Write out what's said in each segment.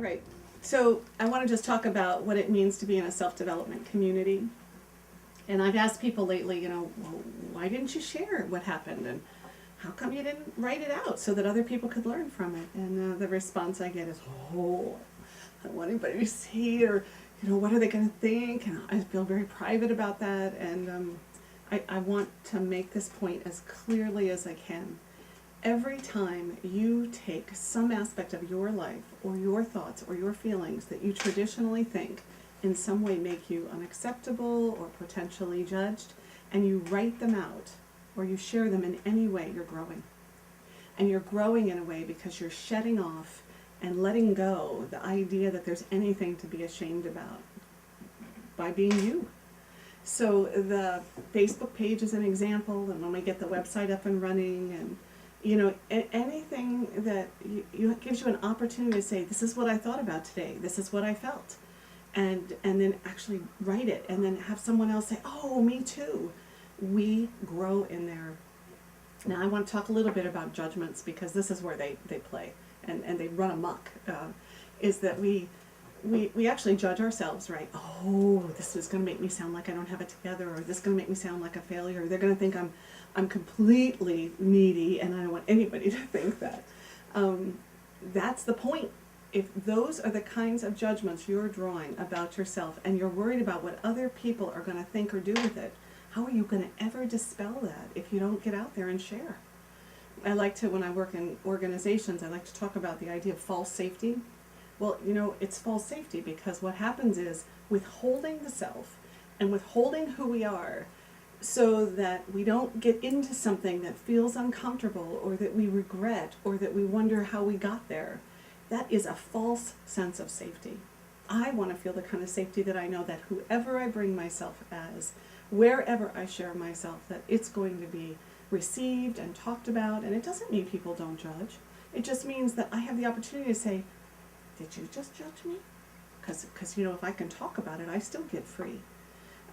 right. So I want to just talk about what it means to be in a self-development community. And I've asked people lately, well, why didn't you share what happened? And how come you didn't write it out so that other people could learn from it? And the response I get is, oh, I don't want anybody to see, or, what are they going to think? And I feel very private about that. And I want to make this point as clearly as I can. Every time you take some aspect of your life or your thoughts or your feelings that you traditionally think in some way make you unacceptable or potentially judged, and you write them out or you share them in any way, you're growing. And you're growing in a way because you're shedding off and letting go the idea that there's anything to be ashamed about by being you. So the Facebook page is an example, and when we get the website up and running, and anything that gives you an opportunity to say, this is what I thought about today, this is what I felt, and then actually write it, and then have someone else say, oh, me too. We grow in there. Now I want to talk a little bit about judgments, because this is where they play and they run amok, is that we actually judge ourselves, right? Oh, this is going to make me sound like I don't have it together, or this is going to make me sound like a failure. They're going to think I'm completely needy, and I don't want anybody to think that. That's the point. If those are the kinds of judgments you're drawing about yourself, and you're worried about what other people are going to think or do with it, how are you going to ever dispel that if you don't get out there and share? I like to, when I work in organizations, I like to talk about the idea of false safety. Well, it's false safety because what happens is withholding the self and withholding who we are so that we don't get into something that feels uncomfortable, or that we regret, or that we wonder how we got there. That is a false sense of safety. I want to feel the kind of safety that I know that whoever I bring myself as, wherever I share myself, that it's going to be received and talked about. And it doesn't mean people don't judge. It just means that I have the opportunity to say, did you just judge me? Because if I can talk about it, I still get free.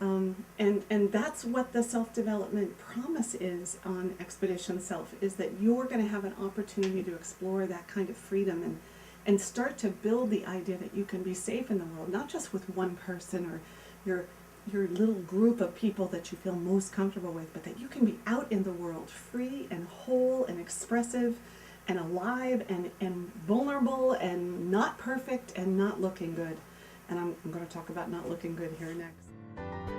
And that's what the self-development promise is on Expedition Self, is that you're going to have an opportunity to explore that kind of freedom and start to build the idea that you can be safe in the world, not just with one person or your little group of people that you feel most comfortable with, but that you can be out in the world free and whole and expressive and alive and vulnerable and not perfect and not looking good. And I'm going to talk about not looking good here next.